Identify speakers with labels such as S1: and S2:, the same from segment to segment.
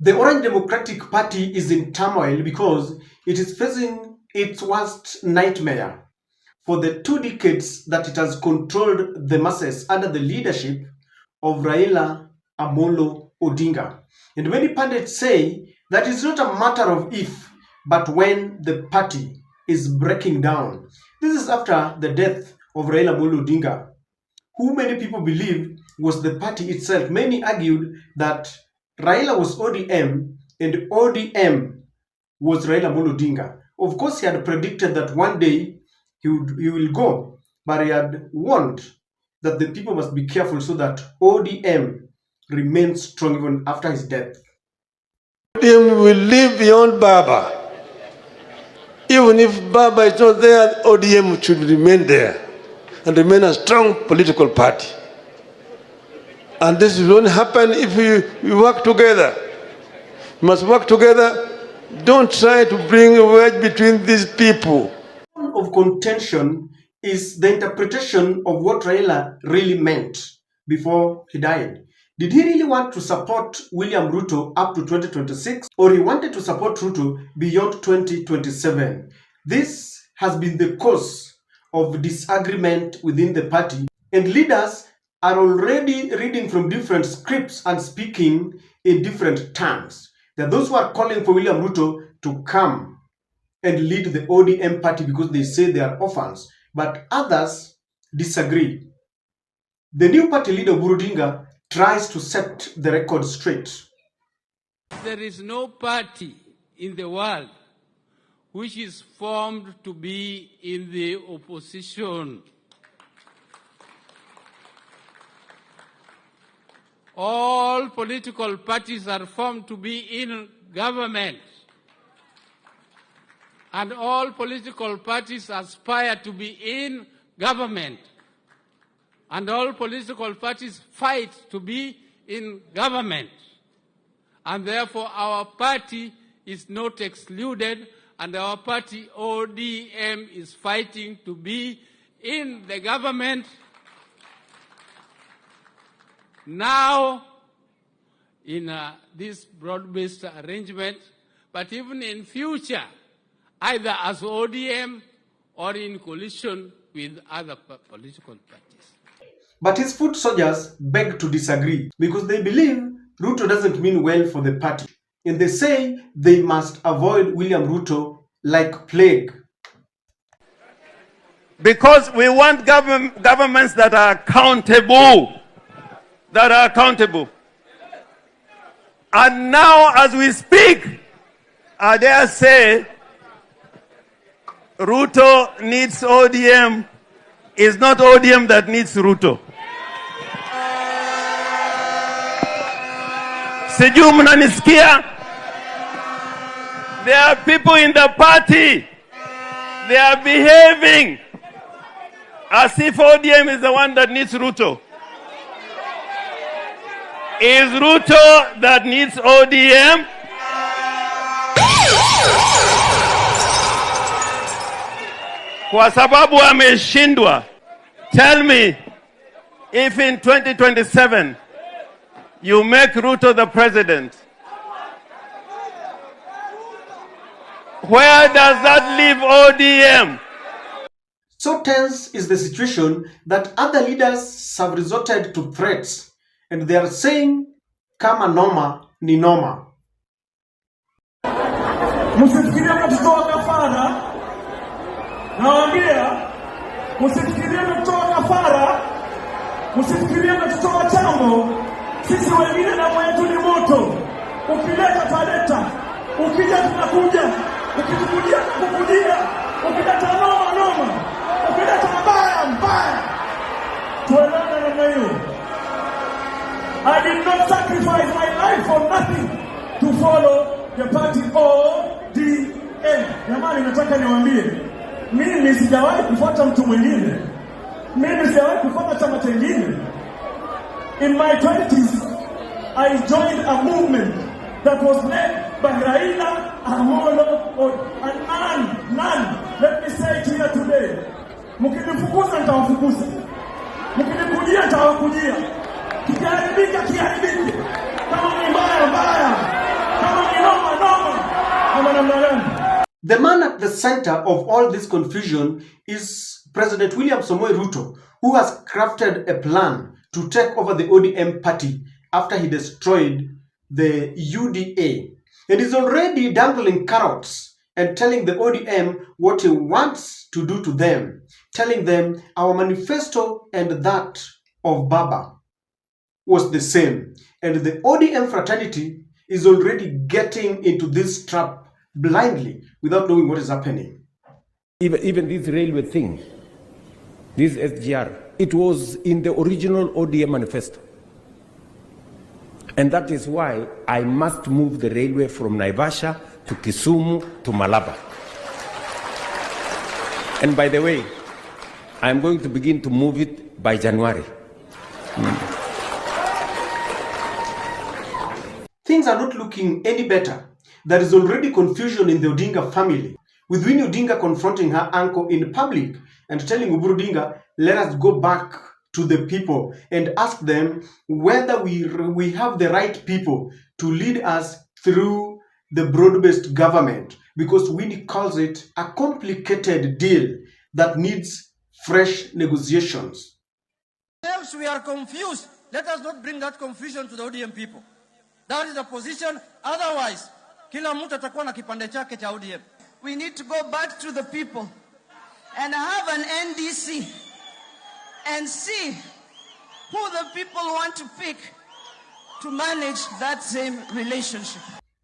S1: The Orange Democratic Party is in turmoil because it is facing its worst nightmare for the 2 decades that it has controlled the masses under the leadership of Raila Amolo Odinga. And many pundits say that it's not a matter of if, but when the party is breaking down. This is after the death of Raila Amolo Odinga, who many people believe was the party itself. Many argued that Raila was ODM and ODM was Raila Amolo Odinga. Of course, he had predicted that one day he will go, but he had warned that the people must be careful so that ODM remains strong even after his death.
S2: ODM will live beyond Baba. Even if Baba is not there, ODM should remain there and remain a strong political party. And this will only happen if we work together. We must work together. Don't try to bring a wedge between these people.
S1: Of contention is the interpretation of what Raila really meant before he died. Did he really want to support William Ruto up to 2026, or he wanted to support Ruto beyond 2027? This has been the cause of disagreement within the party, and leaders are already reading from different scripts and speaking in different tongues. There are those who are calling for William Ruto to come and lead the ODM party because they say they are orphans, but others disagree. The new party leader, Odinga, tries to set the record straight.
S3: There is no party in the world which is formed to be in the opposition. All political parties are formed to be in government. And all political parties aspire to be in government. And all political parties fight to be in government. And therefore our party is not excluded, and our party ODM is fighting to be in the government now in this broad-based arrangement, but even in future, either as ODM or in coalition with other political parties.
S1: But his foot soldiers beg to disagree because they believe Ruto doesn't mean well for the party. And they say they must avoid William Ruto like plague.
S2: Because we want governments that are accountable. And now as we speak, I dare say, Ruto needs ODM. It's not ODM that needs Ruto. Sijui mnanisikia? There are people in the party. They are behaving as if ODM is the one that needs Ruto. Is Ruto that needs ODM? Kwa sababu ameshindwa. Tell me, if in 2027 you make Ruto the president, where does that leave ODM?
S1: So tense is the situation that other leaders have resorted to threats, and they are saying, kama noma ni noma.
S4: Msifikirie mtoto kafara. Nawaambia, msifikirie mtoto kafara. Msifikirie mtoto chambo. Sisi wengine na mwetu ni moto. Ukileta taleta, ukija tunakuja, ukitukudia tunakuja, ukileta noma noma, ukileta mbaya. Tuelewane namna hiyo. I did not sacrifice my life for nothing to follow the party ODM. Jamani, nataka niwaambie, mimi sijawahi kufuata mtu mwingine. Mimi sijawahi kufuata chama kingine. In my 20s, I joined a movement that was led by Raila Amolo Odinga. And none, let me say it here today. Mkinifukuza nitawafukuza. Mkinikujia nitawakujia. Kiharibika. Kama ni mbaya.
S1: The man at the center of all this confusion is President William Samoei Ruto, who has crafted a plan to take over the ODM party after he destroyed the UDA. And is already dangling carrots and telling the ODM what he wants to do to them, telling them our manifesto and that of Baba was the same. And the ODM fraternity is already getting into this trap blindly without knowing what is happening.
S5: Even this railway thing, this SGR, it was in the original ODM manifesto. And that is why I must move the railway from Naivasha to Kisumu to Malaba. And by the way, I'm going to begin to move it by January.
S1: Things are not looking any better. There is already confusion in the Odinga family, with Winnie Odinga confronting her uncle in public and telling Oburu Odinga, let us go back to the people and ask them whether we have the right people to lead us through the broad-based government, because Winnie calls it a complicated deal that needs fresh negotiations.
S6: If we are confused, let us not bring that confusion to the ODM people. That is the position. Otherwise, kila mtu atakuwa na kipande chake cha ODM.
S7: We need to go back to the people and have an NDC and see who the people want to pick to manage that same relationship.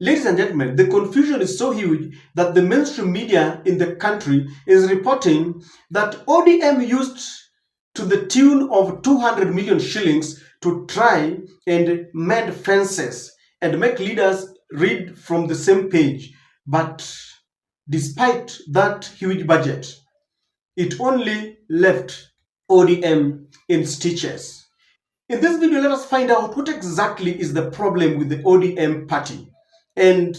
S1: Ladies and gentlemen, the confusion is so huge that the mainstream media in the country is reporting that ODM used to the tune of 200 million shillings to try and mend fences and make leaders read from the same page. But despite that huge budget, it only left ODM in stitches. In this video, let us find out what exactly is the problem with the ODM party and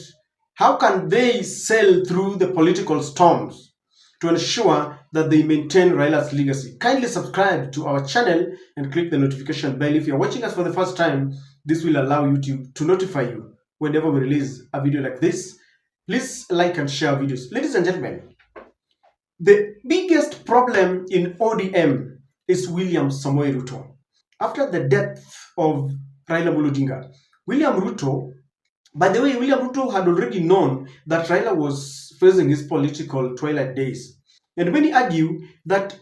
S1: how can they sail through the political storms to ensure that they maintain Raila's legacy. Kindly subscribe to our channel and click the notification bell. If you're watching us for the first time, this will allow YouTube to notify you whenever we release a video like this. Please like and share videos. Ladies and gentlemen, the biggest problem in ODM is William Samoei Ruto. After the death of Raila Odinga, William Ruto, by the way, William Ruto had already known that Raila was facing his political twilight days. And many argue that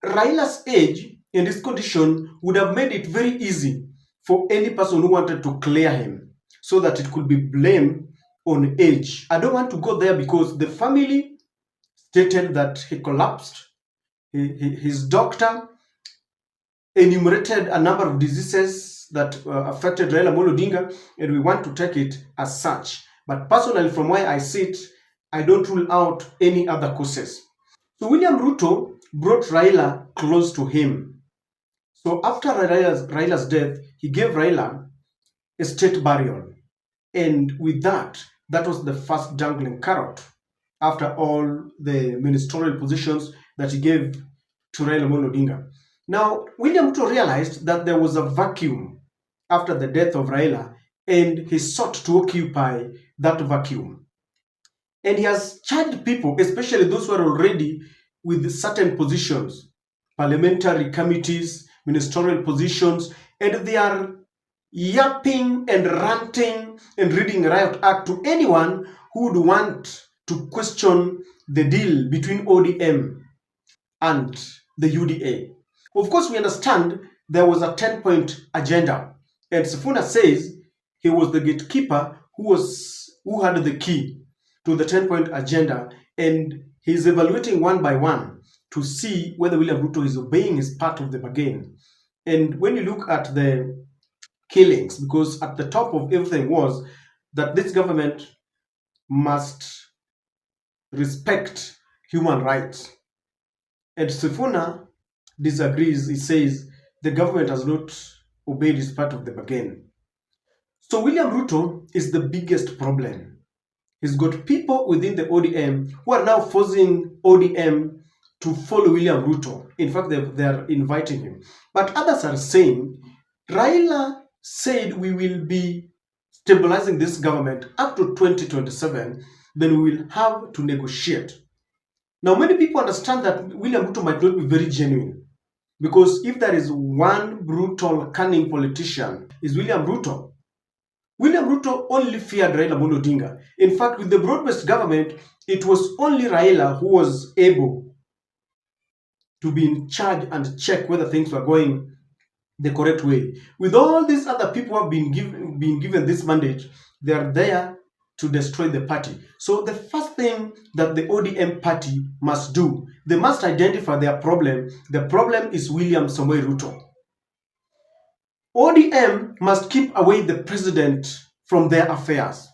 S1: Raila's age and his condition would have made it very easy for any person who wanted to clear him so that it could be blamed on age. I don't want to go there because the family stated that he collapsed. His doctor enumerated a number of diseases that affected Raila Odinga, and we want to take it as such. But personally, from where I sit, I don't rule out any other causes. So William Ruto brought Raila close to him. So after Raila's death, he gave Raila a state burial. And with that, that was the first dangling carrot after all the ministerial positions that he gave to Raila Odinga. Now, William Ruto realized that there was a vacuum after the death of Raila, and he sought to occupy that vacuum. And he has charged people, especially those who are already with certain positions, parliamentary committees, ministerial positions, and they are yapping and ranting and reading Riot Act to anyone who would want to question the deal between ODM and the UDA. Of course, we understand there was a 10-point agenda, and Sifuna says he was the gatekeeper who had the key to the 10-point agenda, and he's evaluating one by one to see whether William Ruto is obeying his part of the bargain. And when you look at the killings, because at the top of everything was that this government must respect human rights. And Sifuna disagrees. He says the government has not obeyed his part of the bargain. So William Ruto is the biggest problem. He's got people within the ODM who are now forcing ODM to follow William Ruto. In fact, they are inviting him. But others are saying, Raila said we will be stabilizing this government up to 2027, then we will have to negotiate. Now, many people understand that William Ruto might not be very genuine, because if there is one brutal, cunning politician, is William Ruto. William Ruto only feared Raila Bondo Odinga. In fact, with the broad-based government, it was only Raila who was able to be in charge and check whether things were going the correct way. With all these other people who have been given this mandate, they are there to destroy the party. So the first thing that the ODM party must do, they must identify their problem. The problem is William Samoei Ruto. ODM must keep away the president from their affairs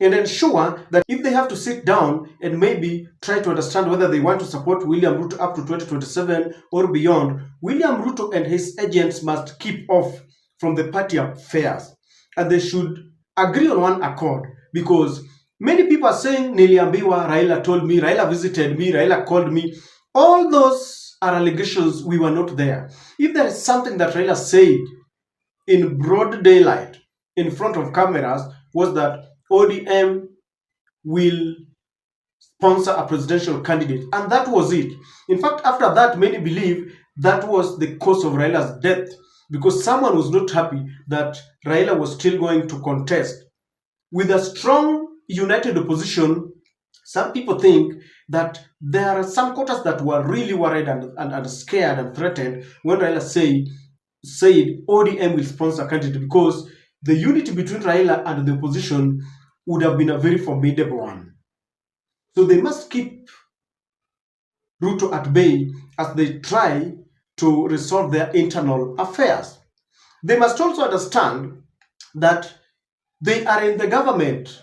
S1: and ensure that if they have to sit down and maybe try to understand whether they want to support William Ruto up to 2027 or beyond, William Ruto and his agents must keep off from the party affairs, and they should agree on one accord, because many people are saying, Niliambiwa, Raila told me, Raila visited me, Raila called me. All those are allegations. We were not there. If there is something that Raila said in broad daylight in front of cameras, was that ODM will sponsor a presidential candidate, and that was it. In fact, after that, many believe that was the cause of Raila's death, because someone was not happy that Raila was still going to contest. With a strong, united opposition, some people think that there are some quarters that were really worried and scared and threatened when Raila said ODM will sponsor a candidate, because the unity between Raila and the opposition would have been a very formidable one. So they must keep Ruto at bay as they try to resolve their internal affairs. They must also understand that they are in the government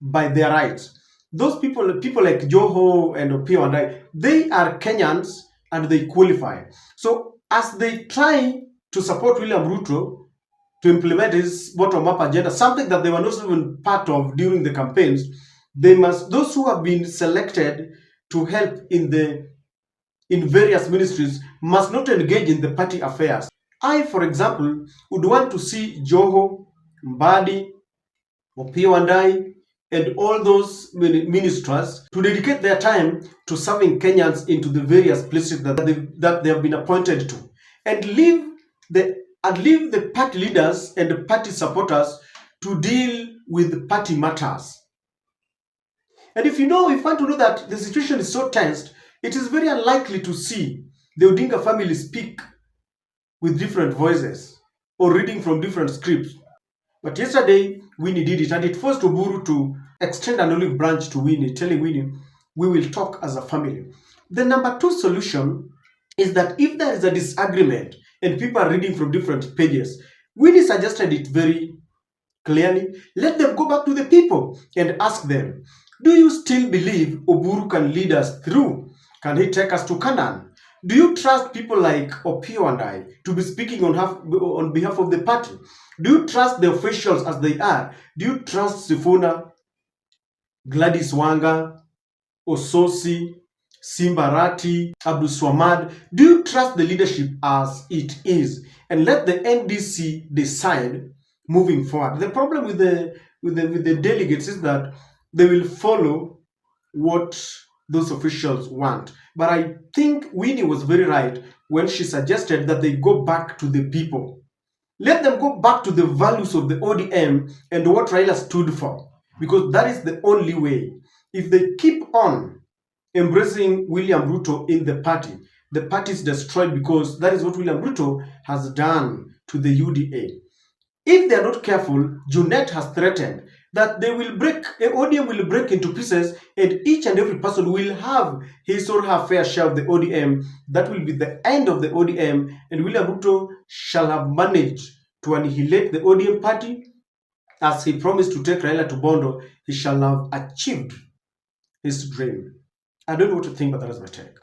S1: by their rights. Those people like Joho and Opio and I, they are Kenyans and they qualify. So as they try to support William Ruto to implement his bottom-up agenda, something that they were not even part of during the campaigns, those who have been selected to help in various ministries must not engage in the party affairs. I, for example, would want to see Joho, Mbadi, Opio and I, and all those ministers to dedicate their time to serving Kenyans into the various places that they have been appointed to, and leave the party leaders and the party supporters to deal with party matters. And if you want to know that the situation is so tensed, it is very unlikely to see the Odinga family speak with different voices or reading from different scripts. But yesterday, Winnie did it, and it forced Oburu to extend an olive branch to Winnie, telling Winnie, we will talk as a family. The number 2 solution is that if there is a disagreement and people are reading from different pages, Winnie suggested it very clearly. Let them go back to the people and ask them, do you still believe Oburu can lead us through? Can he take us to Canaan? Do you trust people like Opio and I to be speaking on behalf of the party? Do you trust the officials as they are? Do you trust Sifuna, Gladys Wanga, Ososi, Simbarati, Abdul Swamad? Do you trust the leadership as it is? And let the NDC decide moving forward. The problem with the delegates is that they will follow what those officials want. But I think Winnie was very right when she suggested that they go back to the people. Let them go back to the values of the ODM and what Raila stood for, because that is the only way. If they keep on embracing William Ruto in the party is destroyed, because that is what William Ruto has done to the UDA. If they are not careful, Junet has threatened that ODM will break into pieces, and each and every person will have his or her fair share of the ODM. That will be the end of the ODM, and William Ruto shall have managed to annihilate the ODM party. As he promised to take Raila to Bondo, he shall have achieved his dream. I don't know what to think, but that is my take.